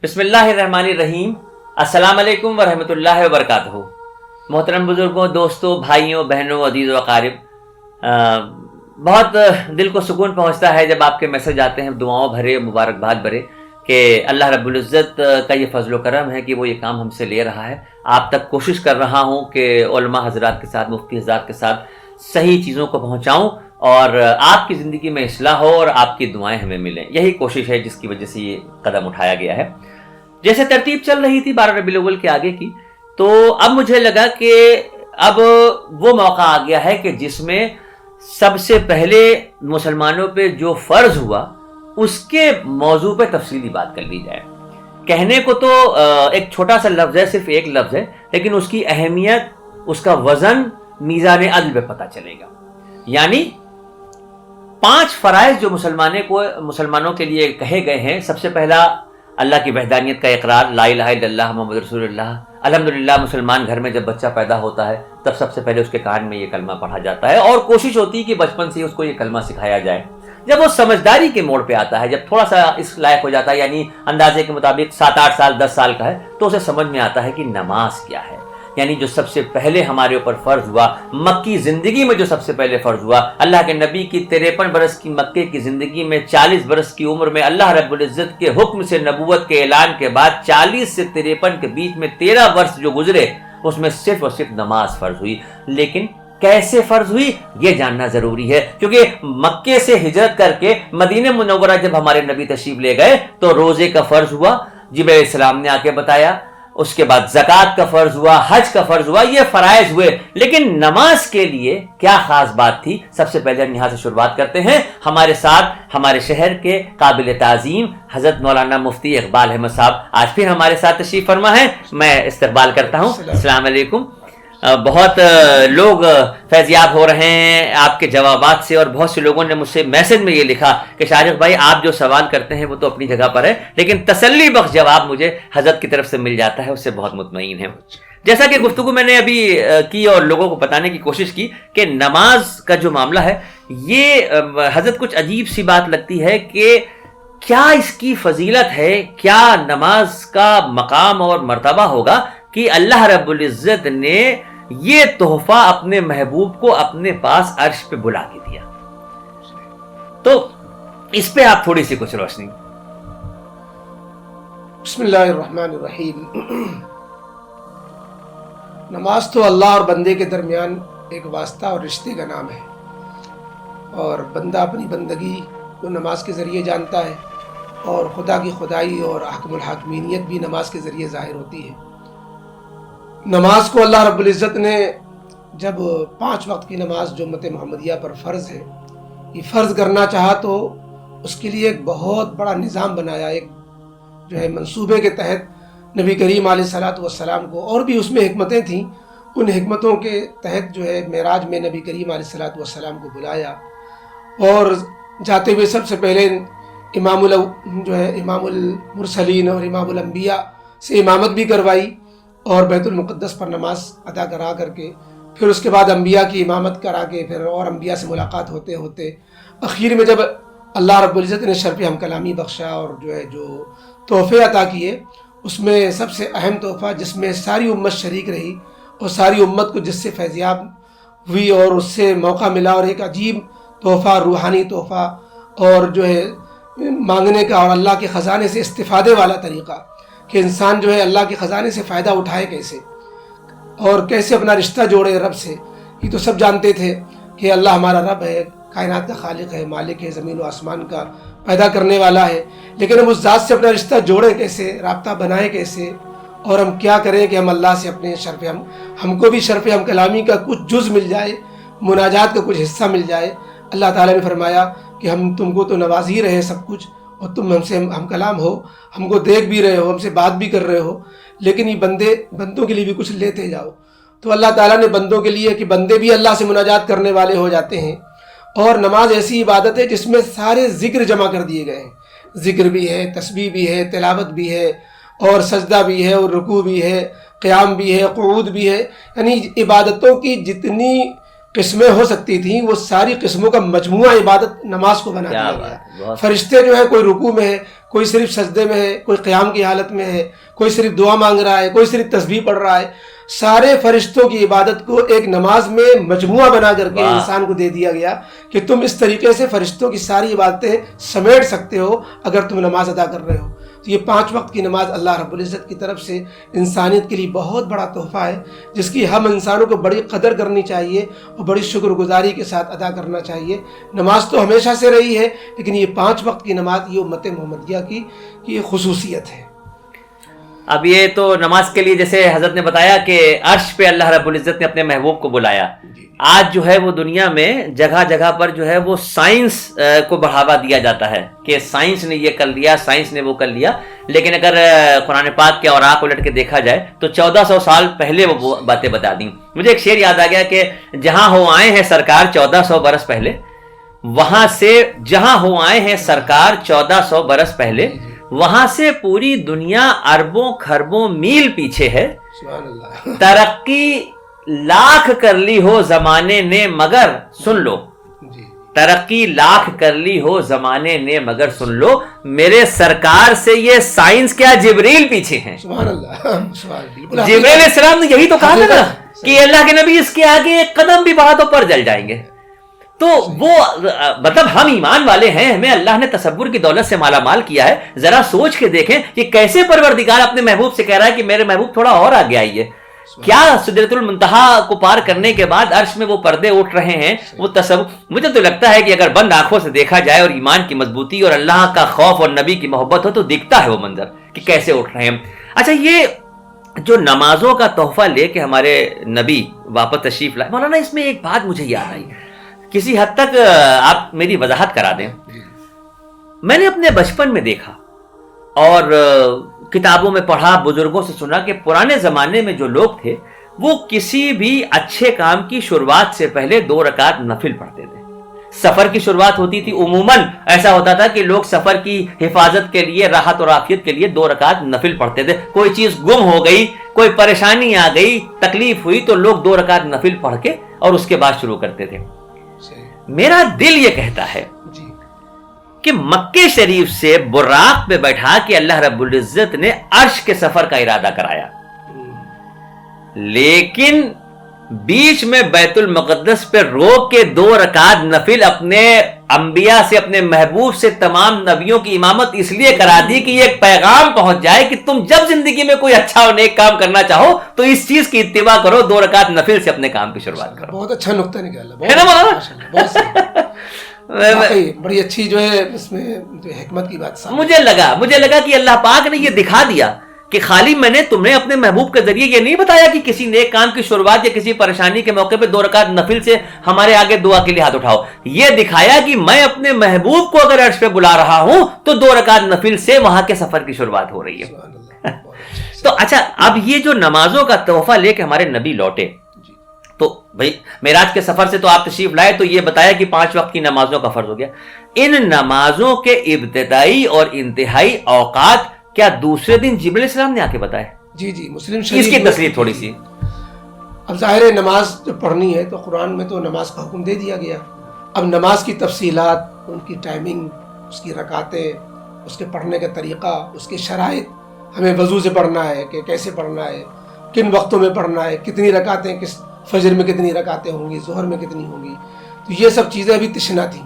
بسم اللہ الرحمن الرحیم۔ السلام علیکم ورحمۃ اللہ وبرکاتہ۔ محترم بزرگوں، دوستوں، بھائیوں، بہنوں، عزیز و اقارب، بہت دل کو سکون پہنچتا ہے جب آپ کے میسج آتے ہیں دعاؤں بھرے، مبارکباد بھرے، کہ اللہ رب العزت کا یہ فضل و کرم ہے کہ وہ یہ کام ہم سے لے رہا ہے۔ آپ تک کوشش کر رہا ہوں کہ علماء حضرات کے ساتھ، مفتی حضرات کے ساتھ صحیح چیزوں کو پہنچاؤں اور آپ کی زندگی میں اصلاح ہو اور آپ کی دعائیں ہمیں ملیں۔ یہی کوشش ہے جس کی وجہ سے یہ قدم اٹھایا گیا ہے۔ جیسے ترتیب چل رہی تھی 12 ربیع الاول کے آگے کی، تو اب مجھے لگا کہ اب وہ موقع آ گیا ہے کہ جس میں سب سے پہلے مسلمانوں پہ جو فرض ہوا اس کے موضوع پہ تفصیلی بات کر لی جائے۔ کہنے کو تو ایک چھوٹا سا لفظ ہے، صرف ایک لفظ ہے، لیکن اس کی اہمیت، اس کا وزن میزان عدل پہ پتہ چلے گا۔ یعنی 5 فرائض جو مسلمانوں کے لیے کہے گئے ہیں۔ سب سے پہلا اللہ کی وحدانیت کا اقرار، لا الہ الا اللہ محمد رسول اللہ۔ الحمدللہ مسلمان گھر میں جب بچہ پیدا ہوتا ہے تب سب سے پہلے اس کے کان میں یہ کلمہ پڑھا جاتا ہے، اور کوشش ہوتی ہے کہ بچپن سے اس کو یہ کلمہ سکھایا جائے۔ جب وہ سمجھداری کے موڑ پہ آتا ہے، جب تھوڑا سا اس لائق ہو جاتا ہے، یعنی اندازے کے مطابق 7-8 سال 10 سال کا ہے، تو اسے سمجھ میں آتا ہے کہ نماز کیا ہے۔ یعنی جو سب سے پہلے ہمارے اوپر فرض ہوا، مکی زندگی میں جو سب سے پہلے فرض ہوا، اللہ کے نبی کی 53 برس کی مکے کی زندگی میں 40 برس کی عمر میں اللہ رب العزت کے حکم سے نبوت کے اعلان کے بعد 40 سے 53 کے بیچ میں 13 برس جو گزرے، اس میں صرف اور صرف نماز فرض ہوئی۔ لیکن کیسے فرض ہوئی یہ جاننا ضروری ہے، کیونکہ مکے سے ہجرت کر کے مدینہ منورہ جب ہمارے نبی تشریف لے گئے تو روزے کا فرض ہوا، جبرائیل علیہ السلام نے آ کے بتایا۔ اس کے بعد زکوٰۃ کا فرض ہوا، حج کا فرض ہوا، یہ فرائض ہوئے۔ لیکن نماز کے لیے کیا خاص بات تھی؟ سب سے پہلے ہم یہاں سے شروعات کرتے ہیں۔ ہمارے ساتھ ہمارے شہر کے قابل تعظیم حضرت مولانا مفتی اقبال احمد صاحب آج پھر ہمارے ساتھ تشریف فرما ہے۔ میں استقبال کرتا ہوں۔ السلام علیکم۔ بہت لوگ فیضیاب ہو رہے ہیں آپ کے جوابات سے، اور بہت سے لوگوں نے مجھ سے میسج میں یہ لکھا کہ شارق بھائی آپ جو سوال کرتے ہیں وہ تو اپنی جگہ پر ہے، لیکن تسلی بخش جواب مجھے حضرت کی طرف سے مل جاتا ہے، اس سے بہت مطمئن ہے۔ جیسا کہ گفتگو میں نے ابھی کی اور لوگوں کو بتانے کی کوشش کی کہ نماز کا جو معاملہ ہے، یہ حضرت کچھ عجیب سی بات لگتی ہے کہ کیا اس کی فضیلت ہے، کیا نماز کا مقام اور مرتبہ ہوگا کہ اللہ رب العزت نے یہ تحفہ اپنے محبوب کو اپنے پاس عرش پہ بلا کے دیا؟ تو اس پہ آپ تھوڑی سی کچھ روشنی۔ بسم اللہ الرحمن الرحیم۔ نماز تو اللہ اور بندے کے درمیان ایک واسطہ اور رشتے کا نام ہے، اور بندہ اپنی بندگی کو نماز کے ذریعے جانتا ہے، اور خدا کی خدائی اور حکم الحاکمینیت بھی نماز کے ذریعے ظاہر ہوتی ہے۔ نماز کو اللہ رب العزت نے جب 5 وقت کی نماز جو امت محمدیہ پر فرض ہے، یہ فرض کرنا چاہا تو اس کے لیے ایک بہت بڑا نظام بنایا، ایک جو ہے منصوبے کے تحت نبی کریم علیہ الصلوۃ والسلام کو، اور بھی اس میں حکمتیں تھیں، ان حکمتوں کے تحت جو ہے معراج میں نبی کریم علیہ الصلوۃ والسلام کو بلایا، اور جاتے ہوئے سب سے پہلے امام المرسلین اور امام الانبیاء سے امامت بھی کروائی، اور بیت المقدس پر نماز ادا کرا کر کے پھر اس کے بعد انبیاء کی امامت کرا کے پھر اور انبیاء سے ملاقات ہوتے ہوتے اخیر میں جب اللہ رب العزت نے شرف ہم کلامی بخشا اور جو تحفے عطا کیے، اس میں سب سے اہم تحفہ جس میں ساری امت شریک رہی اور ساری امت کو جس سے فیضیاب ہوئی اور اس سے موقع ملا، اور ایک عجیب تحفہ، روحانی تحفہ، اور جو ہے مانگنے کا اور اللہ کے خزانے سے استفادے والا طریقہ کہ انسان جو ہے اللہ کے خزانے سے فائدہ اٹھائے کیسے، اور کیسے اپنا رشتہ جوڑے رب سے۔ یہ تو سب جانتے تھے کہ اللہ ہمارا رب ہے، کائنات کا خالق ہے، مالک ہے، زمین و آسمان کا پیدا کرنے والا ہے، لیکن ہم اس ذات سے اپنا رشتہ جوڑیں کیسے، رابطہ بنائیں کیسے، اور ہم کیا کریں کہ ہم اللہ سے اپنے ہم کو بھی شرف ہم کلامی کا کچھ جز مل جائے، مناجات کا کچھ حصہ مل جائے۔ اللہ تعالیٰ نے فرمایا کہ ہم تم کو تو نواز ہی رہے سب کچھ، اور تم ہم سے ہم کلام ہو، ہم کو دیکھ بھی رہے ہو، ہم سے بات بھی کر رہے ہو، لیکن یہ بندوں کے لیے بھی کچھ لیتے جاؤ۔ تو اللہ تعالیٰ نے بندوں کے لیے کہ بندے بھی اللہ سے مناجات کرنے والے ہو جاتے ہیں، اور نماز ایسی عبادت ہے جس میں سارے ذکر جمع کر دیے گئے ہیں، ذکر بھی ہے، تسبیح بھی ہے، تلاوت بھی ہے، اور سجدہ بھی ہے، اور رکوع بھی ہے، قیام بھی ہے، قعود بھی ہے، یعنی عبادتوں کی جتنی قسمیں ہو سکتی تھیں وہ ساری قسموں کا مجموعہ عبادت نماز کو بنا دیا گیا۔ فرشتے جو ہے کوئی رکوع میں ہے، کوئی صرف سجدے میں ہے، کوئی قیام کی حالت میں ہے، کوئی صرف دعا مانگ رہا ہے، کوئی صرف تسبیح پڑھ رہا ہے، سارے فرشتوں کی عبادت کو ایک نماز میں مجموعہ بنا کر کے انسان کو دے دیا گیا کہ تم اس طریقے سے فرشتوں کی ساری عبادتیں سمیٹ سکتے ہو اگر تم نماز ادا کر رہے ہو۔ تو یہ 5 وقت کی نماز اللہ رب العزت کی طرف سے انسانیت کے لیے بہت بڑا تحفہ ہے، جس کی ہم انسانوں کو بڑی قدر کرنی چاہیے اور بڑی شکر گزاری کے ساتھ ادا کرنا چاہیے۔ نماز تو ہمیشہ سے رہی ہے، لیکن یہ 5 وقت کی نماز یہ امت محمدیہ کی یہ خصوصیت ہے۔ اب یہ تو نماز کے لیے جیسے حضرت نے بتایا کہ عرش پہ اللہ رب العزت نے اپنے محبوب کو بلایا، آج جو ہے وہ دنیا میں جگہ جگہ پر جو ہے وہ سائنس کو بڑھاوا دیا جاتا ہے کہ سائنس نے یہ کر لیا، سائنس نے وہ کر لیا، لیکن اگر قرآن پاک کے اوراق الٹ کے دیکھا جائے تو 1400 سال پہلے وہ باتیں بتا دیں۔ مجھے ایک شعر یاد آ گیا کہ جہاں ہو آئے ہیں سرکار 1400 برس پہلے، وہاں سے جہاں ہو آئے ہیں سرکار 1400 برس پہلے، وہاں سے پوری دنیا اربوں کھربوں میل پیچھے ہے، سبحان اللہ۔ ترقی لاکھ کر لی ہو زمانے نے مگر سن لو، ترقی لاکھ کر لی ہو زمانے نے مگر سن لو، میرے سرکار سے یہ سائنس کیا جبریل پیچھے ہیں۔ سبحان اللہ، جبریل علیہ السلام نے یہی تو کہا تھا نا کہ اللہ کے نبی اس کے آگے ایک قدم بھی بڑھا تو پر جل جائیں گے۔ تو وہ مطلب ہم ایمان والے ہیں، ہمیں اللہ نے تصور کی دولت سے مالا مال کیا ہے۔ ذرا سوچ کے دیکھیں کہ کیسے پروردگار اپنے محبوب سے کہہ رہا ہے کہ میرے محبوب تھوڑا اور آگے آئیے۔ کیا سدرۃ المنتہا کو پار کرنے کے بعد عرش میں وہ پردے اٹھ رہے ہیں، وہ تصور، مجھے تو لگتا ہے کہ اگر بند آنکھوں سے دیکھا جائے اور ایمان کی مضبوطی اور اللہ کا خوف اور نبی کی محبت ہو تو دکھتا ہے وہ منظر کہ کیسے اٹھ رہے ہیں۔ اچھا، یہ جو نمازوں کا تحفہ لے کے ہمارے نبی واپس تشریف لائے، مولانا اس میں ایک بات مجھے یاد آئی، کسی حد تک آپ میری وضاحت کرا دیں۔ میں نے اپنے بچپن میں دیکھا اور کتابوں میں پڑھا، بزرگوں سے سنا کہ پرانے زمانے میں جو لوگ تھے وہ کسی بھی اچھے کام کی شروعات سے پہلے 2 رکعت نفل پڑھتے تھے۔ سفر کی شروعات ہوتی تھی، عموماً ایسا ہوتا تھا کہ لوگ سفر کی حفاظت کے لیے، راحت اور عافیت کے لیے 2 رکعت نفل پڑھتے تھے۔ کوئی چیز گم ہو گئی، کوئی پریشانی آ گئی، تکلیف ہوئی تو لوگ 2 رکعت نفل پڑھ کے اور اس کے بعد شروع کرتے تھے۔ میرا دل یہ کہتا ہے کہ مکے شریف سے براق پہ بیٹھا کے اللہ رب العزت نے عرش کے سفر کا ارادہ کرایا، لیکن بیچ میں بیت المقدس پہ روک کے 2 رکعت نفل اپنے انبیاء سے، اپنے محبوب سے، تمام نبیوں کی امامت اس لیے کرا دی کہ یہ ایک پیغام پہنچ جائے کہ تم جب زندگی میں کوئی اچھا اور نیک کام کرنا چاہو تو اس چیز کی اتباع کرو، 2 رکعت نفل سے اپنے کام کی شروعات کرو۔ بہت اچھا نقطہ نکالا ہے نا مولانا؟ بہت صحیح، بڑی اچھی جو ہے اس میں جو حکمت کی بات مجھے لگا کہ اللہ پاک نے یہ دکھا دیا کہ خالی میں نے تمہیں اپنے محبوب کے ذریعے یہ نہیں بتایا کہ کسی نیک کام کی شروعات یا کسی پریشانی کے موقع پہ 2 رکعت نفل سے ہمارے آگے دعا کے لیے ہاتھ اٹھاؤ، یہ دکھایا کہ میں اپنے محبوب کو اگر عرش پہ بلا رہا ہوں تو 2 رکعت نفل سے وہاں کے سفر کی شروعات ہو رہی ہے۔ تو اچھا، اب یہ جو نمازوں کا تحفہ لے کے ہمارے نبی لوٹے، تو بھائی معراج کے سفر سے تو آپ تشریف لائے تو یہ بتایا کہ 5 وقت کی نمازوں کا فرض ہو گیا۔ ان نمازوں کے ابتدائی اور انتہائی اوقات کیا دوسرے دن جبریل علیہ السلام نے آ کے بتائے؟ جی مسلم شریف اس کی تفصیل تھوڑی سی۔ اب ظاہر ہے نماز جو پڑھنی ہے تو قرآن میں تو نماز کا حکم دے دیا گیا، اب نماز کی تفصیلات، ان کی ٹائمنگ، اس کی رکعتیں، اس کے پڑھنے کا طریقہ، اس کی شرائط، ہمیں وضو سے پڑھنا ہے کہ کیسے پڑھنا ہے، کن وقتوں میں پڑھنا ہے، کتنی رکعتیں، کس فجر میں کتنی رکعتیں ہوں گی، ظہر میں کتنی ہوں گی، تو یہ سب چیزیں ابھی تشنا تھیں۔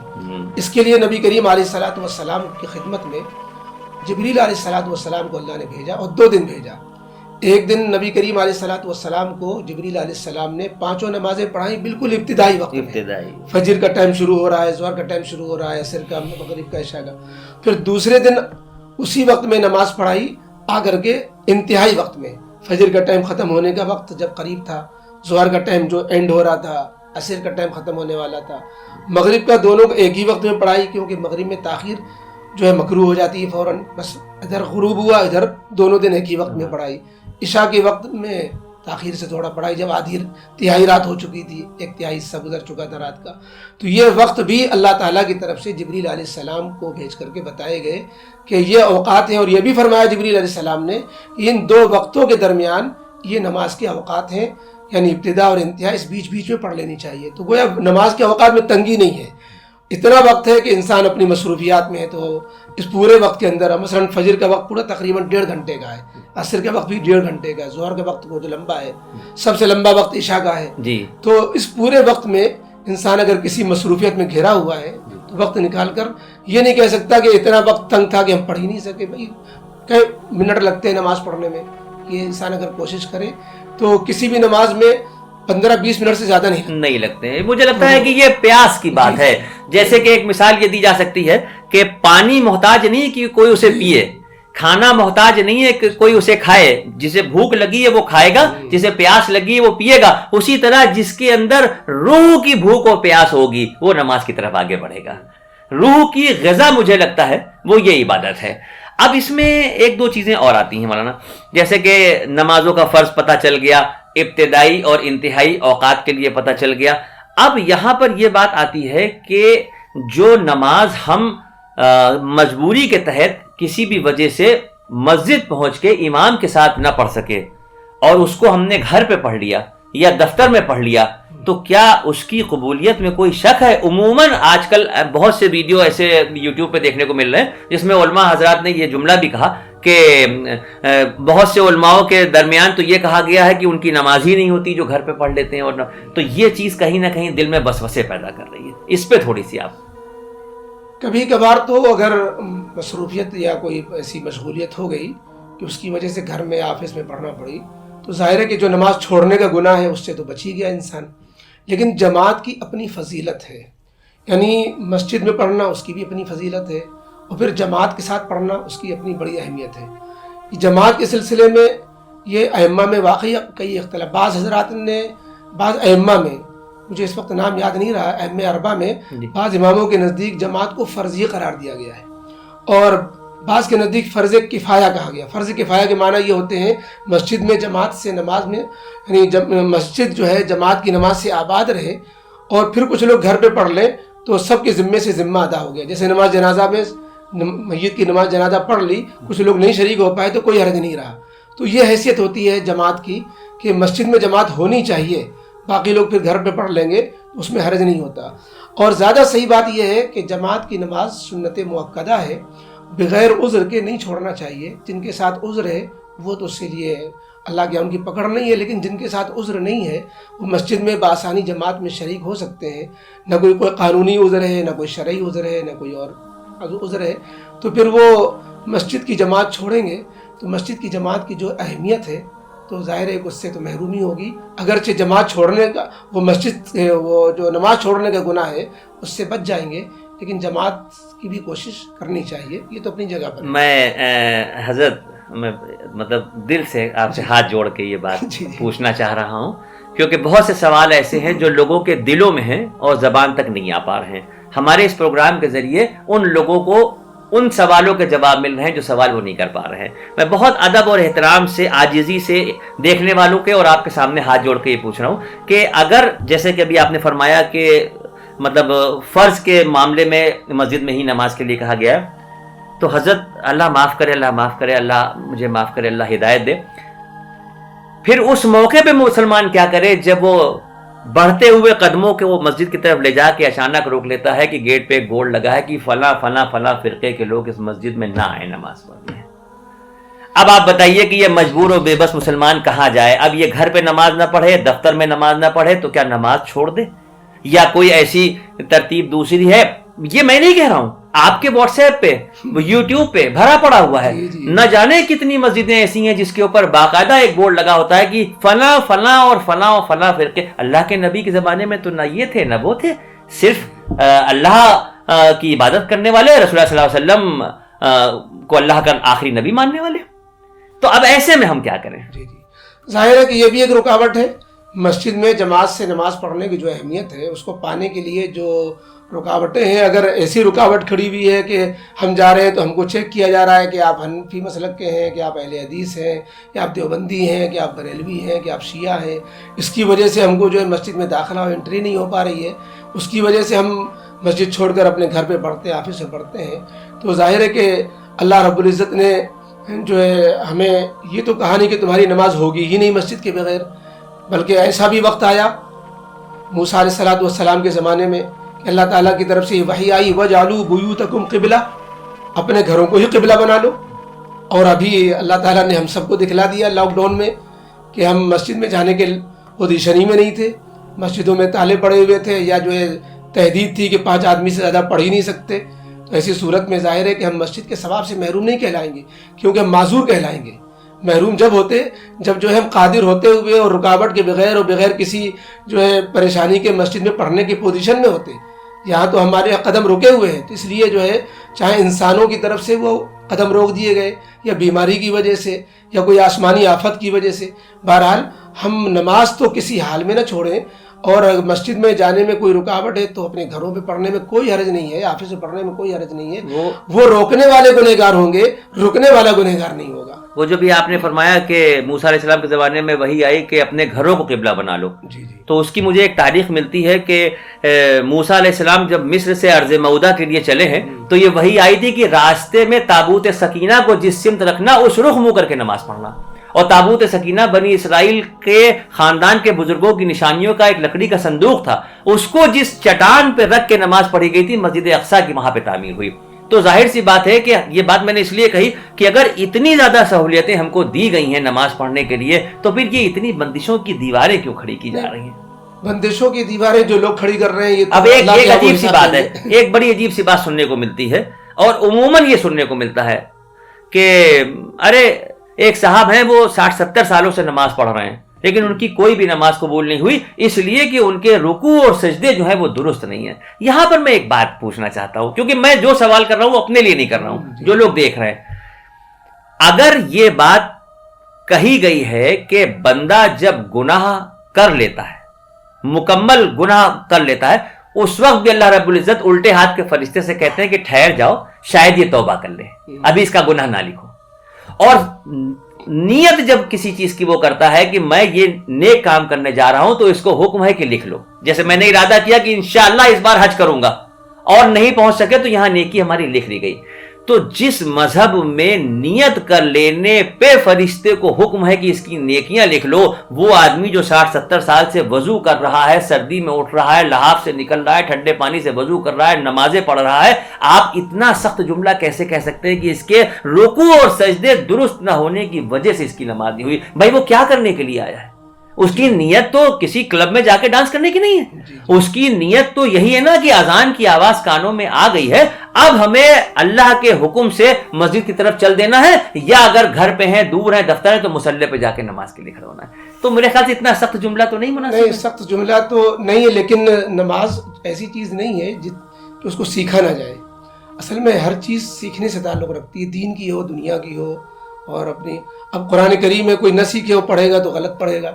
اس کے لیے نبی کریم علیہ الصلوۃ والسلام کی خدمت میں جبریل علیہ الصلوۃ والسلام کو اللہ نے بھیجا اور 2 دن بھیجا۔ ایک دن نبی کریم علیہ الصلوۃ والسلام کو جبریل علیہ السلام نے 5 نمازیں پڑھائیں بالکل ابتدائی وقت میں، فجر کا ٹائم شروع ہو رہا ہے، ظہر کا ٹائم شروع ہو رہا ہے، عصر کا، مغرب کا، عشاء کا۔ پھر دوسرے دن اسی وقت میں نماز پڑھائی آ کر کے انتہائی وقت میں، فجر کا ٹائم ختم ہونے کا وقت جب قریب تھا، ظہر کا ٹائم جو اینڈ ہو رہا تھا، عصر کا ٹائم ختم ہونے والا تھا، مغرب کا، دونوں کو ایک ہی وقت میں پڑھائی، کیونکہ مغرب میں تاخیر جو ہے مکروہ ہو جاتی ہے فوراً، بس ادھر غروب ہوا، ادھر دونوں دن ایک ہی وقت میں پڑھائی۔ عشاء کے وقت میں تاخیر سے تھوڑا پڑھائی جب آدھی تہائی رات ہو چکی تھی، 1/3 حصہ گزر چکا تھا رات کا، تو یہ وقت بھی اللہ تعالیٰ کی طرف سے جبریل علیہ السلام کو بھیج کر کے بتائے گئے کہ یہ اوقات ہیں، اور یہ بھی فرمایا جبریل علیہ السلام نے کہ ان 2 وقتوں کے درمیان یہ نماز کے اوقات ہیں، یعنی ابتدا اور انتہا اس بیچ میں پڑھ لینی چاہیے۔ تو گویا نماز کے اوقات میں تنگی نہیں ہے، اتنا وقت ہے کہ انسان اپنی مصروفیات میں ہے تو اس پورے وقت کے اندر مثلا فجر کا وقت پورا تقریباً 1.5 گھنٹے کا ہے، عصر کا وقت بھی 1.5 گھنٹے کا ہے، ظہر کا وقت جو لمبا ہے، سب سے لمبا وقت عشاء کا ہے جی. تو اس پورے وقت میں انسان اگر کسی مصروفیت میں گھرا ہوا ہے تو وقت نکال کر یہ نہیں کہہ سکتا کہ اتنا وقت تنگ تھا کہ ہم پڑھ ہی نہیں سکے. بھائی کئی منٹ لگتے ہیں نماز پڑھنے میں، یہ انسان اگر کوشش کرے تو کسی بھی نماز میں 15-20 منٹ سے زیادہ نہیں لگتے ہیں. مجھے لگتا ہے کہ یہ پیاس کی بات ہے. جیسے کہ ایک مثال یہ دی جا سکتی ہے کہ پانی محتاج نہیں کہ کوئی اسے پیے، کھانا محتاج نہیں ہے کہ کوئی اسے کھائے. جسے بھوک لگی ہے وہ کھائے گا، جسے پیاس لگی ہے وہ پیے گا. اسی طرح جس کے اندر روح کی بھوک و پیاس ہوگی وہ نماز کی طرف آگے بڑھے گا. روح کی غذا مجھے لگتا ہے وہ یہ عبادت ہے. اب اس میں ایک دو چیزیں اور آتی ہیں مولانا، جیسے کہ نمازوں کا فرض پتہ چل گیا، ابتدائی اور انتہائی اوقات کے لیے پتہ چل گیا. اب یہاں پر یہ بات آتی ہے کہ جو نماز ہم مجبوری کے تحت کسی بھی وجہ سے مسجد پہنچ کے امام کے ساتھ نہ پڑھ سکے اور اس کو ہم نے گھر پہ پڑھ لیا یا دفتر میں پڑھ لیا، تو کیا اس کی قبولیت میں کوئی شک ہے؟ عموماً آج کل بہت سے ویڈیو ایسے یوٹیوب پہ دیکھنے کو مل رہے ہیں جس میں علماء حضرات نے یہ جملہ بھی کہا کہ بہت سے علماءوں کے درمیان تو یہ کہا گیا ہے کہ ان کی نماز ہی نہیں ہوتی جو گھر پہ پڑھ لیتے ہیں. اور تو یہ چیز کہیں نہ کہیں دل میں وسوسے پیدا کر رہی ہے. اس پہ تھوڑی سی آپ. کبھی کبھار تو اگر مصروفیت یا کوئی ایسی مشغولیت ہو گئی کہ اس کی وجہ سے گھر میں آفس میں پڑھنا پڑی تو ظاہر ہے کہ جو نماز چھوڑنے کا گناہ ہے اس سے تو بچ ہی گیا انسان. لیکن جماعت کی اپنی فضیلت ہے، یعنی مسجد میں پڑھنا اس کی بھی اپنی فضیلت ہے، اور پھر جماعت کے ساتھ پڑھنا اس کی اپنی بڑی اہمیت ہے. جماعت کے سلسلے میں یہ ائمہ میں واقعی کئی اختلاف، بعض حضرات نے، بعض ائمہ میں، مجھے اس وقت نام یاد نہیں رہا، ائمہ اربعہ میں بعض اماموں کے نزدیک جماعت کو فرضی قرار دیا گیا ہے اور بعض کے نزدیک فرض کفایہ کہا گیا. فرض کفایہ کے معنی یہ ہوتے ہیں مسجد میں جماعت سے نماز میں، یعنی مسجد جو ہے جماعت کی نماز سے آباد رہے اور پھر کچھ لوگ گھر پہ پڑھ لیں تو سب کے ذمے سے ذمہ ادا ہو گیا. جیسے نماز جنازہ میں میت کی نماز جنازہ پڑھ لی، کچھ لوگ نہیں شریک ہو پائے تو کوئی حرج نہیں رہا. تو یہ حیثیت ہوتی ہے جماعت کی کہ مسجد میں جماعت ہونی چاہیے، باقی لوگ پھر گھر پہ پڑھ لیں گے تو اس میں حرج نہیں ہوتا. اور زیادہ صحیح بات یہ ہے کہ جماعت کی نماز سنت مؤکدہ ہے، بغیر عذر کے نہیں چھوڑنا چاہیے. جن کے ساتھ عذر ہے وہ تو اس کے لیے اللہ کے ان کی پکڑ نہیں ہے، لیکن جن کے ساتھ عذر نہیں ہے وہ مسجد میں بآسانی جماعت میں شریک ہو سکتے ہیں. نہ کوئی قانونی عذر ہے، نہ کوئی شرعی عذر ہے، نہ کوئی اور عذر ہے، تو پھر وہ مسجد کی جماعت چھوڑیں گے تو مسجد کی جماعت کی جو اہمیت ہے تو ظاہر ہے کہ اس سے تو محرومی ہوگی. اگرچہ جماعت چھوڑنے کا وہ مسجد وہ جو نماز چھوڑنے کا گناہ ہے اس سے بچ جائیں گے، لیکن جماعت کی بھی کوشش کرنی چاہیے. یہ تو اپنی جگہ پر. میں حضرت میں مطلب دل سے آپ سے ہاتھ جوڑ کے یہ بات پوچھنا چاہ رہا ہوں، کیونکہ بہت سے سوال ایسے ہیں جو لوگوں کے دلوں میں ہیں اور زبان تک نہیں آ پا رہے ہیں. ہمارے اس پروگرام کے ذریعے ان لوگوں کو ان سوالوں کے جواب مل رہے ہیں جو سوال وہ نہیں کر پا رہے ہیں. میں بہت ادب اور احترام سے، عاجزی سے دیکھنے والوں کے اور آپ کے سامنے ہاتھ جوڑ کے یہ پوچھ رہا ہوں کہ اگر جیسے کہ ابھی آپ نے فرمایا کہ مطلب فرض کے معاملے میں مسجد میں ہی نماز کے لیے کہا گیا ہے، تو حضرت اللہ معاف کرے، اللہ معاف کرے، اللہ مجھے معاف کرے، اللہ ہدایت دے. پھر اس موقع پہ مسلمان کیا کرے جب وہ بڑھتے ہوئے قدموں کے وہ مسجد کی طرف لے جا کے اچانک روک لیتا ہے کہ گیٹ پہ ایک بورڈ لگا ہے کہ فلاں فلاں فلاں فرقے کے لوگ اس مسجد میں نہ آئے نماز پڑھنے. اب آپ بتائیے کہ یہ مجبور و بے بس مسلمان کہاں جائے؟ اب یہ گھر پہ نماز نہ پڑھے، دفتر میں نماز نہ پڑھے تو کیا نماز چھوڑ دے؟ یا کوئی ایسی ترتیب دوسری ہے؟ یہ میں نہیں کہہ رہا ہوں، آپ کے واٹس ایپ پہ، یوٹیوب پہ بھرا پڑا ہوا ہے. نہ جانے کتنی مسجدیں ایسی ہیں جس کے اوپر باقاعدہ ایک بورڈ لگا ہوتا ہے کہ فلاں فلاں اور فلاں اور فلاں فرقے. اللہ کے نبی کے زمانے میں تو نہ یہ تھے نہ وہ تھے، صرف اللہ کی عبادت کرنے والے، رسول اللہ صلی اللہ علیہ وسلم کو اللہ کا آخری نبی ماننے والے. تو اب ایسے میں ہم کیا کریں؟ ظاہر ہے کہ یہ بھی ایک رکاوٹ ہے. مسجد میں جماعت سے نماز پڑھنے کی جو اہمیت ہے اس کو پانے کے لیے جو رکاوٹیں ہیں، اگر ایسی رکاوٹ کھڑی ہوئی ہے کہ ہم جا رہے ہیں تو ہم کو چیک کیا جا رہا ہے کہ آپ حنفی مسلک کے ہیں، کہ آپ اہل حدیث ہیں، کہ آپ دیوبندی ہیں، کہ آپ بریلوی ہیں، کہ آپ شیعہ ہیں، اس کی وجہ سے ہم کو جو ہے مسجد میں داخلہ اور انٹری نہیں ہو پا رہی ہے، اس کی وجہ سے ہم مسجد چھوڑ کر اپنے گھر پہ پڑھتے ہیں، آفس میں پڑھتے ہیں، تو ظاہر ہے کہ اللہ رب العزت نے جو ہے ہمیں یہ تو کہا نہیں کہ تمہاری نماز ہوگی ہی نہیں مسجد کے بغیر، بلکہ ایسا بھی وقت آیا موسیٰ علیہ السلام کے زمانے میں کہ اللہ تعالیٰ کی طرف سے یہ وحی آئی وَجْعَلُوا بُيُوتَكُمْ قِبْلَةً، اپنے گھروں کو ہی قبلہ بنا لو. اور ابھی اللہ تعالیٰ نے ہم سب کو دکھلا دیا لاک ڈاؤن میں کہ ہم مسجد میں جانے کے پوزیشن ہی میں نہیں تھے، مسجدوں میں تالے پڑے ہوئے تھے، یا جو ہے تحدید تھی کہ 5 آدمی سے زیادہ پڑھ ہی نہیں سکتے. تو ایسی صورت میں ظاہر ہے کہ ہم مسجد کے ثواب سے محروم نہیں کہلائیں گے، کیونکہ ہم معذور کہلائیں گے. محروم جب ہوتے جب جو ہے ہم قادر ہوتے ہوئے اور رکاوٹ کے بغیر اور بغیر کسی جو ہے پریشانی کے مسجد میں پڑھنے کی پوزیشن میں ہوتے. یہاں تو ہمارے قدم رکے ہوئے ہیں، تو اس لیے جو ہے چاہے انسانوں کی طرف سے وہ قدم روک دیے گئے یا بیماری کی وجہ سے یا کوئی آسمانی آفت کی وجہ سے، بہرحال ہم نماز تو کسی حال میں نہ چھوڑیں. اور مسجد میں جانے میں کوئی رکاوٹ ہے تو اپنے گھروں پہ پڑھنے میں کوئی حرج نہیں ہے، آفس میں پڑھنے میں کوئی حرج نہیں ہے. وہ روکنے والے گنہگار ہوں گے، رکنے والا گنہگار نہیں ہوگا. وہ جو بھی آپ نے فرمایا کہ موسیٰ علیہ السلام کے زمانے میں وہی آئی کہ اپنے گھروں کو قبلہ بنا لو، جی جی تو اس کی مجھے ایک تاریخ ملتی ہے کہ موسیٰ علیہ السلام جب مصر سے ارض موعودہ کے لیے چلے ہیں تو یہ وہی آئی تھی کہ راستے میں تابوت سکینہ کو جس سمت رکھنا اس رخ منہ کر کے نماز پڑھنا. اور تابوت سکینہ بنی اسرائیل کے خاندان کے بزرگوں کی نشانیوں کا ایک لکڑی کا صندوق تھا، اس کو جس چٹان پہ رکھ کے نماز پڑھی گئی تھی مسجد اقصیٰ کی وہاں پہ تعمیر ہوئی. تو ظاہر سی بات ہے کہ یہ بات میں نے اس لیے کہی کہ اگر اتنی زیادہ سہولیتیں ہم کو دی گئی ہیں نماز پڑھنے کے لیے تو پھر یہ اتنی بندشوں کی دیواریں کیوں کھڑی کی جا رہی ہیں؟ بندشوں کی دیواریں جو لوگ کھڑی کر رہے ہیں، یہ اب ایک عجیب سی بات ہے، ایک بڑی عجیب سی بات سننے کو ملتی ہے، اور عموماً یہ سننے کو ملتا ہے کہ ارے ایک صاحب ہیں وہ 60-70 سالوں سے نماز پڑھ رہے ہیں لیکن ان کی کوئی بھی نماز قبول نہیں ہوئی اس لیے کہ ان کے رکوع اور سجدے جو ہیں وہ درست نہیں ہیں. یہاں پر میں ایک بات پوچھنا چاہتا ہوں، کیونکہ میں جو سوال کر رہا ہوں وہ اپنے لیے نہیں کر رہا ہوں، جو لوگ دیکھ رہے ہیں. اگر یہ بات کہی گئی ہے کہ بندہ جب گناہ کر لیتا ہے، مکمل گناہ کر لیتا ہے، اس وقت بھی اللہ رب العزت الٹے ہاتھ کے فرشتے سے کہتے ہیں کہ ٹھہر جاؤ، شاید یہ توبہ کر لے، ابھی اس کا گناہ نہ لکھو. اور نیت جب کسی چیز کی وہ کرتا ہے کہ میں یہ نیک کام کرنے جا رہا ہوں تو اس کو حکم ہے کہ لکھ لو. جیسے میں نے ارادہ کیا کہ انشاءاللہ اس بار حج کروں گا اور نہیں پہنچ سکے تو یہاں نیکی ہماری لکھ لی گئی. تو جس مذہب میں نیت کر لینے پہ فرشتے کو حکم ہے کہ اس کی نیکیاں لکھ لو، وہ آدمی جو 60-70 سال سے وضو کر رہا ہے، سردی میں اٹھ رہا ہے، لحاف سے نکل رہا ہے، ٹھنڈے پانی سے وضو کر رہا ہے، نمازیں پڑھ رہا ہے، آپ اتنا سخت جملہ کیسے کہہ سکتے ہیں کہ اس کے رکوع اور سجدے درست نہ ہونے کی وجہ سے اس کی نماز نہیں ہوئی؟ بھائی وہ کیا کرنے کے لیے آیا ہے؟ اس کی نیت تو کسی کلب میں جا کے ڈانس کرنے کی نہیں ہے، اس کی نیت تو یہی ہے نا کہ اذان کی آواز کانوں میں آ گئی ہے، اب ہمیں اللہ کے حکم سے مسجد کی طرف چل دینا ہے، یا اگر گھر پہ ہیں، دور ہیں، دفتر ہے، تو مصلی پہ جا کے نماز کے لیے کھڑا ہونا ہے. تو میرے خیال سے اتنا سخت جملہ تو نہیں مناسب نہیں، سخت جملہ تو نہیں ہے، لیکن نماز ایسی چیز نہیں ہے کہ اس کو سیکھا نہ جائے. اصل میں ہر چیز سیکھنے سے تعلق رکھتی ہے، دین کی ہو، دنیا کی ہو، اور اپنی. اب قرآن کریم میں کوئی نہ سیکھے وہ پڑھے گا تو غلط پڑھے گا.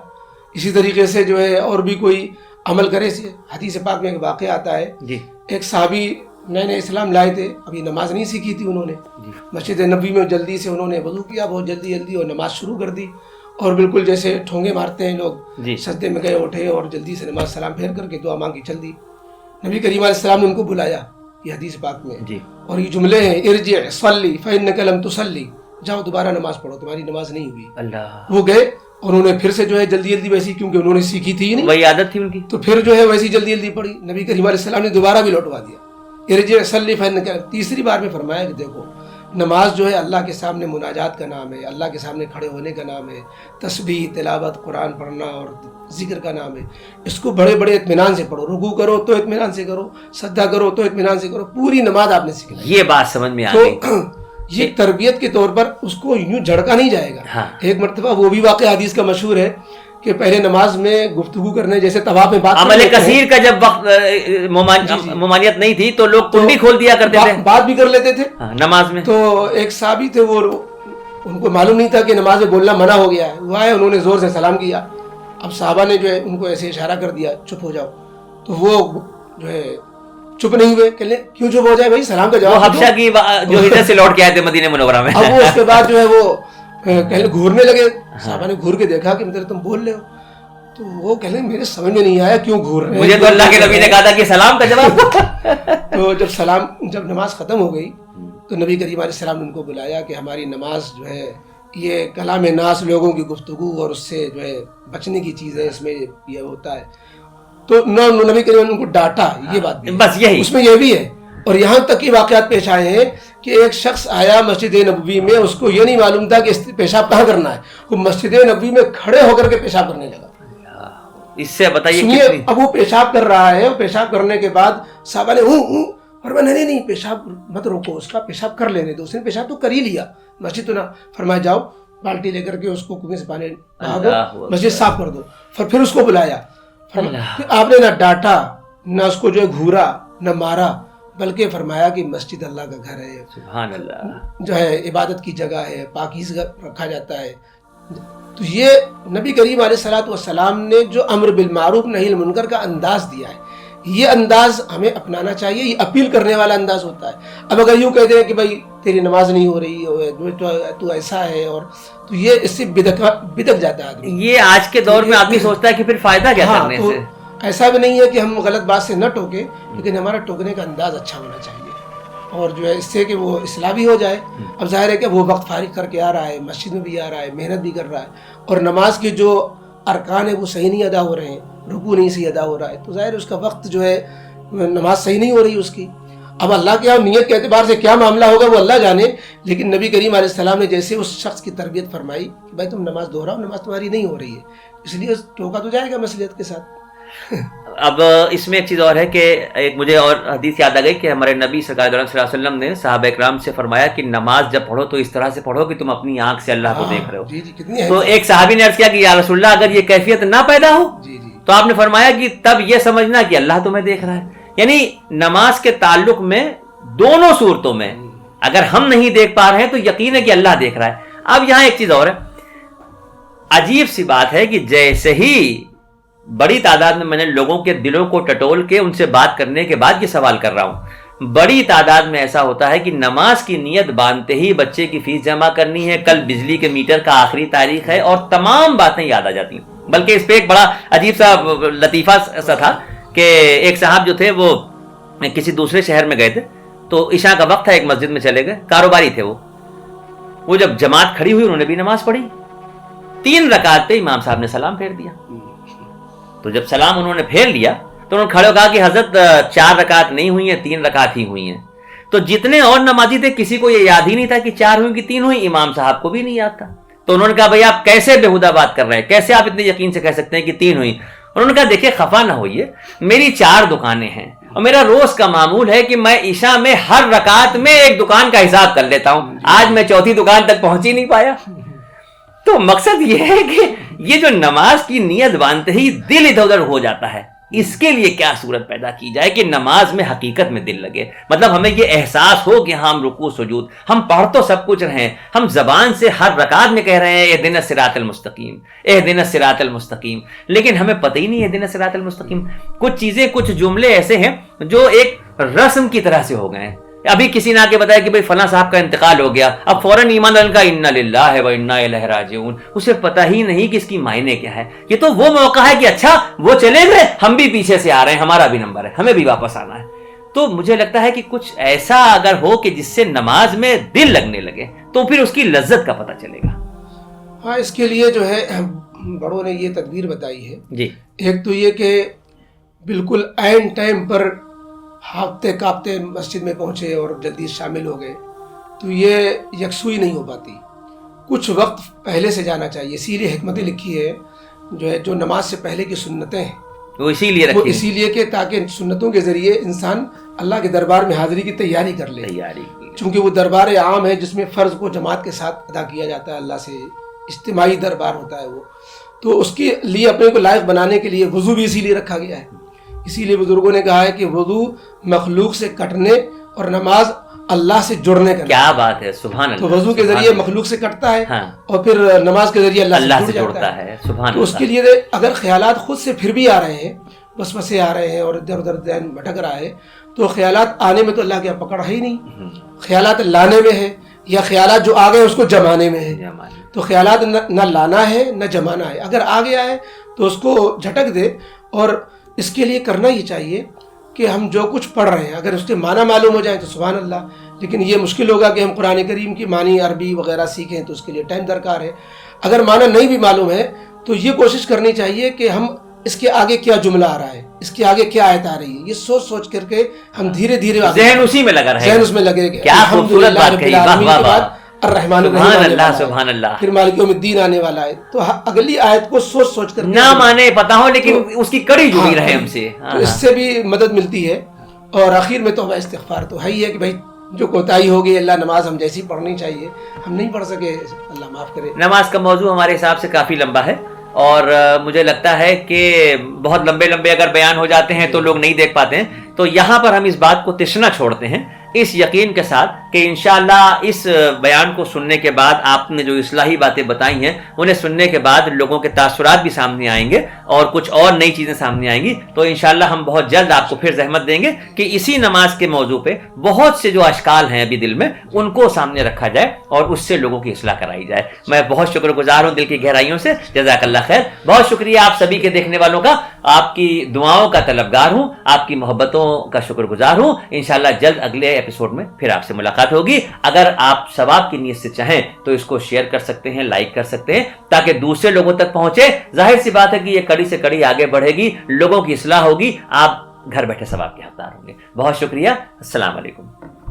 اسی طریقے سے جو ہے اور بھی کوئی عمل کرے. حدیث پاک میں ایک واقعہ آتا ہے، ایک صحابی نئے نئے اسلام لائے تھے، ابھی نماز نہیں سیکھی تھی انہوں نے. مسجد نبوی میں جلدی سے انہوں نے وضو کیا، بہت جلدی اور نماز شروع کر دی، اور بالکل جیسے ٹھونگے مارتے ہیں لوگ، سجدے میں گئے، اٹھے اور جلدی سے نماز سلام پھیر کر کے دعا مانگی چل دی. نبی کریم علیہ السلام نے ان کو بلایا، یہ حدیث پاک میں، اور یہ جملے ہیں ارجع صلی فإنک لم تصلی، جاؤ دوبارہ نماز پڑھو، تمہاری نماز نہیں ہوئی. وہ گئے اور انہوں نے پھر سے جو ہے جلدی ویسی، کیونکہ انہوں نے سیکھی تھی نہیں، وہی عادت تھی ان کی، تو پھر جو ہے ویسی جلدی پڑھی. نبی کریم علیہ السلام نے دوبارہ بھی لوٹوا دیا، ارجع صلی فإنک. تیسری بار میں فرمایا کہ دیکھو نماز جو ہے اللہ کے سامنے مناجات کا نام ہے، اللہ کے سامنے کھڑے ہونے کا نام ہے، تسبیح، تلاوت، قرآن پڑھنا اور ذکر کا نام ہے. اس کو بڑے بڑے اطمینان سے پڑھو، رکوع کرو تو اطمینان سے کرو، سجدہ کرو تو اطمینان سے کرو، پوری نماز آپ نے سیکھنا. یہ بات سمجھ میں آ گئی. یہ تربیت کے طور پر اس کو یوں جھڑکا نہیں جائے گا. ایک مرتبہ وہ بھی واقعہ حدیث کا مشہور ہے کہ پہلے نماز میں گفتگو کرنے، جیسے طواف میں بات، عمل کثیر کا جب وقت ممانعت نہیں تھی تو لوگ کنڈی کھول دیا کرتے تھے، بات بھی کر لیتے تھے نماز میں. تو ایک صحابی تھے، وہ ان کو معلوم نہیں تھا کہ نماز میں بولنا منع ہو گیا ہے. وہ آئے، انہوں نے زور سے سلام کیا. اب صحابہ نے جو ہے ان کو ایسے اشارہ کر دیا چپ ہو جاؤ، تو وہ جو ہے چپ نہیں ہوئے. کہ کیوں چپ ہو جائے بھائی، سلام کا جواب. حبشہ کی جو ہجرت سے لوٹ کے آئے تھے مدینہ منورہ میں، اب وہ اس کے بعد جو ہے وہ کہنے گھورنے لگے. صحابہ نے گھور کے دیکھا کہ مطلب تم بول رہے ہو، تو وہ کہنے میرے سمجھ میں نہیں آیا کیوں گھور رہے ہیں، مجھے تو اللہ کے نبی نے کہا تھا کہ سلام کا جواب. تو جب نماز ختم ہو گئی تو نبی کریم علیہ السلام نے ان کو بلایا کہ ہماری نماز جو ہے یہ کلام ناس، لوگوں کی گفتگو اور اس سے جو ہے بچنے کی چیز ہے، اس میں یہ ہوتا ہے. تو نبی کریم نے ان کو ڈانٹا, یہ بات بھی ہے. بس یہی اس میں یہ بھی ہے. اور یہاں تک کہ واقعات پیش آئے ہیں کہ ایک شخص آیا مسجد نبوی میں, اس کو یہ نہیں معلوم تھا کہ پیشاب کہاں کرنا ہے, وہ مسجد نبوی میں کھڑے ہو کر کے پیشاب کرنے لگا. اس سے بتائیے سنیے, اب وہ پیشاب کر رہا ہے, اور پیشاب کرنے کے بعد صحابہ نے فرمایا نہیں پیشاب مت روکو, اس کا پیشاب کر لینے دو. اس نے پیشاب تو کر ہی لیا, مسجد تو نہ. فرمایا جاؤ بالٹی لے کر کے اس کو کنویں سے پانی بہا دو, مسجد صاف کر دو. پھر اس کو بلایا. پھر آپ نے نہ ڈانٹا, نہ اس کو جو ہے گھورا, نہ مارا, بلکہ فرمایا کہ مسجد اللہ کا گھر ہے, سبحان اللہ, جو ہے عبادت کی جگہ ہے, پاکیزگی رکھا جاتا ہے. تو یہ نبی کریم علیہ الصلوۃ والسلام نے جو امر بالمعروف نہی عن المنکر کا انداز دیا ہے, یہ انداز ہمیں اپنانا چاہیے. یہ اپیل کرنے والا انداز ہوتا ہے. اب اگر یوں کہتے ہیں کہ بھائی تیری نماز نہیں ہو رہی, تو ایسا ہے, اور تو یہ اس سے بدک جاتا ہے آدمی. یہ آج کے دور میں آدمی سوچتا ہے کہ پھر فائدہ کیا کرنے سے. ایسا بھی نہیں ہے کہ ہم غلط بات سے نہ ٹوکیں, لیکن ہمارا ٹوکنے کا انداز اچھا ہونا چاہیے, اور جو ہے اس سے کہ وہ اصلاح بھی ہو جائے. اب ظاہر ہے کہ وہ وقت فارغ کر کے آ رہا ہے, مسجد میں بھی آ رہا ہے, محنت بھی کر رہا ہے, اور نماز کے جو ارکان ہیں وہ صحیح نہیں ادا ہو رہے ہیں, رکوع نہیں صحیح ادا ہو رہا ہے, تو ظاہر اس کا وقت جو ہے نماز صحیح نہیں ہو رہی اس کی. اب اللہ کے نیت کے اعتبار سے کیا معاملہ ہوگا وہ اللہ جانے, لیکن نبی کریم علیہ السلام نے جیسے اس شخص کی تربیت فرمائی کہ بھائی تم نماز دہراؤ, نماز تمہاری نہیں ہو رہی ہے, اس لیے ٹوکا تو جائے گا مسئولیت کے ساتھ. اب اس میں ایک چیز اور ہے کہ ایک مجھے اور حدیث یاد آ گئی کہ ہمارے نبی سرکار صلی اللہ علیہ وسلم نے صحابہ اکرام سے فرمایا کہ نماز جب پڑھو تو اس طرح سے پڑھو کہ تم اپنی آنکھ سے اللہ کو دیکھ رہے ہو. تو ایک صحابی نے عرض کیا کہ یا رسول اللہ اگر یہ کیفیت نہ پیدا ہو, تو آپ نے فرمایا کہ تب یہ سمجھنا کہ اللہ تمہیں دیکھ رہا ہے. یعنی نماز کے تعلق میں دونوں صورتوں میں اگر ہم نہیں دیکھ پا رہے ہیں تو یقین ہے کہ اللہ دیکھ رہا ہے. اب یہاں ایک چیز اور ہے, عجیب سی بات ہے کہ جیسے ہی بڑی تعداد میں نے لوگوں کے دلوں کو ٹٹول کے ان سے بات کرنے کے بعد یہ سوال کر رہا ہوں, بڑی تعداد میں ایسا ہوتا ہے کہ نماز کی نیت باندھتے ہی بچے کی فیس جمع کرنی ہے, کل بجلی کے میٹر کا آخری تاریخ ہے, اور تمام باتیں یاد آ جاتی ہیں. بلکہ اس پہ ایک بڑا عجیب سا لطیفہ سا تھا کہ ایک صاحب جو تھے وہ کسی دوسرے شہر میں گئے تھے, تو عشاء کا وقت تھا, ایک مسجد میں چلے گئے, کاروباری تھے وہ جب جماعت کھڑی ہوئی انہوں نے بھی نماز پڑھی, 3 رکعت پہ امام صاحب نے سلام پھیر دیا. تو جب سلام انہوں نے پھیر لیا تو انہوں نے کھڑے ہو کہا کہ حضرت 4 رکعت نہیں ہوئی ہیں, 3 رکعت ہی ہوئی ہیں. تو جتنے اور نمازی تھے کسی کو یہ یاد ہی نہیں تھا کہ 4 ہوئی کہ 3 ہوئی, امام صاحب کو بھی نہیں یاد تھا. تو انہوں نے کہا بھئی آپ کیسے بےہودہ بات کر رہے ہیں, کیسے آپ اتنے یقین سے کہہ سکتے ہیں کہ 3 ہوئی. انہوں نے کہا دیکھیں خفا نہ ہوئیے, میری 4 دکانیں ہیں اور میرا روز کا معمول ہے کہ میں عشاء میں ہر رکعت میں ایک دکان کا حساب کر لیتا ہوں, آج میں 4تھی دکان تک پہنچ ہی نہیں پایا. تو مقصد یہ ہے کہ یہ جو نماز کی نیت باندھتے ہی دل ادھر ادھر ہو جاتا ہے, اس کے لیے کیا صورت پیدا کی جائے کہ نماز میں حقیقت میں دل لگے. مطلب ہمیں یہ احساس ہو کہ ہم رکوع سجود, ہم پڑھ تو سب کچھ رہے ہیں, ہم زبان سے ہر رکعت میں کہہ رہے ہیں اہدنا الصراط المستقیم, اہدنا الصراط المستقیم, لیکن ہمیں پتہ ہی نہیں اہدنا الصراط المستقیم. کچھ چیزیں, کچھ جملے ایسے ہیں جو ایک رسم کی طرح سے ہو گئے ہیں. ابھی کسی نے آ کے بتایا کہ بھئی فلاں صاحب کا انتقال ہو گیا, اب فوراً ایمان ڈال کا انا للہ و انا الیہ راجعون, اسے پتہ ہی نہیں کہ اس کی معنی کیا ہے. یہ تو وہ موقع ہے کہ اچھا وہ چلے گئے, ہم بھی پیچھے سے آ رہے ہیں, ہمارا بھی نمبر ہے, ہمیں بھی واپس آنا ہے. تو مجھے لگتا ہے کہ کچھ ایسا اگر ہو کہ جس سے نماز میں دل لگنے لگے تو پھر اس کی لذت کا پتہ چلے گا. ہاں, اس کے لیے جو ہے بڑوں نے یہ تدبیر بتائی ہے. جی, ایک تو یہ کہ بالکل عین ٹائم پر ہانپتے کانپتے مسجد میں پہنچے اور جلدی شامل ہو گئے, تو یہ یکسوئی نہیں ہو پاتی. کچھ وقت پہلے سے جانا چاہیے. اسی لیے حکمتیں لکھی ہے جو نماز سے پہلے کی سنتیں ہیں وہ اسی لیے رکھی, وہ اسی لیے کہ تاکہ سنتوں کے ذریعے انسان اللہ کے دربار میں حاضری کی تیاری کر لے. چونکہ وہ دربار عام ہے جس میں فرض کو جماعت کے ساتھ ادا کیا جاتا ہے, اللہ سے اجتماعی دربار ہوتا ہے وہ. تو اس کے لیے اپنے کو لائق بنانے کے لیے وضو بھی اسی لیے رکھا گیا ہے. اسی لیے بزرگوں نے کہا ہے کہ وضو مخلوق سے کٹنے اور نماز اللہ سے جڑنے کا. کیا بات ہے, سبحان اللہ. تو وضو کے ذریعے مخلوق سے کٹتا ہے, اور پھر نماز کے ذریعے اللہ سے جڑتا ہے. سبحان اللہ. تو اس کے لیے اگر خیالات خود سے پھر بھی آ رہے ہیں, وسوسے آ رہے ہیں اور ادھر ادھر ذہن بھٹک رہا ہے, تو خیالات آنے میں تو اللہ کی پکڑ ہے ہی نہیں, خیالات لانے میں ہے, یا خیالات جو آ گئے اس کو جمانے میں ہے. تو خیالات نہ لانا ہے نہ جمانا ہے. اگر آ گیا ہے تو اس کو جھٹک دے, اور اس کے لیے کرنا یہ چاہیے کہ ہم جو کچھ پڑھ رہے ہیں اگر اس کے معنی معلوم ہو جائیں تو سبحان اللہ, لیکن یہ مشکل ہوگا کہ ہم قرآن کریم کی معنی عربی وغیرہ سیکھیں, تو اس کے لیے ٹائم درکار ہے. اگر معنی نہیں بھی معلوم ہے تو یہ کوشش کرنی چاہیے کہ ہم اس کے آگے کیا جملہ آ رہا ہے, اس کے آگے کیا آیت آ رہی ہے, یہ سوچ سوچ کر کے ہم دھیرے دھیرے ذہن اسی میں لگا رہے, ذہن اس میں لگے گا. کیا خوبصورت بات کہی, واہ واہ واہ, الرحمن سبحان اللہ سبحان اللہ. پھر مالک یوم الدین آنے والا ہے, تو اگلی آیت کو سوچ سوچ کر نہ مانے پتہ ہو لیکن اس کی کڑی جڑی رہے ہم سے, تو اس سے بھی مدد ملتی ہے. اور آخر میں توبہ استغفار تو ہے ہی ہے کہ بھائی جو کوتاہی ہوگی, اللہ نماز ہم جیسی پڑھنی چاہیے ہم نہیں پڑھ سکے, اللہ معاف کرے. نماز کا موضوع ہمارے حساب سے کافی لمبا ہے اور مجھے لگتا ہے کہ بہت لمبے لمبے اگر بیان ہو جاتے ہیں تو لوگ نہیں دیکھ پاتے ہیں, تو یہاں پر ہم اس بات کو تشنا چھوڑتے ہیں اس یقین کے ساتھ کہ انشاءاللہ اس بیان کو سننے کے بعد آپ نے جو اصلاحی باتیں بتائی ہیں انہیں سننے کے بعد لوگوں کے تاثرات بھی سامنے آئیں گے اور کچھ اور نئی چیزیں سامنے آئیں گی. تو انشاءاللہ ہم بہت جلد آپ کو پھر زحمت دیں گے کہ اسی نماز کے موضوع پہ بہت سے جو اشکال ہیں ابھی دل میں ان کو سامنے رکھا جائے اور اس سے لوگوں کی اصلاح کرائی جائے. میں بہت شکر گزار ہوں دل کی گہرائیوں سے, جزاک اللہ خیر. بہت شکریہ آپ سبھی کے دیکھنے والوں کا, آپ کی دعاؤں کا طلبگار ہوں, آپ کی محبتوں کا شکر گزار ہوں. انشاءاللہ جلد اگلے ایپیسوڈ میں پھر آپ سے ملاقات ہوگی. اگر آپ ثواب کی نیت سے چاہیں تو اس کو شیئر کر سکتے ہیں, لائک کر سکتے ہیں تاکہ دوسرے لوگوں تک پہنچے. ظاہر سی بات ہے کہ یہ کڑی سے کڑی آگے بڑھے گی, لوگوں کی اصلاح ہوگی, آپ گھر بیٹھے ثواب کے حقدار ہوں گے. بہت شکریہ, السلام علیکم.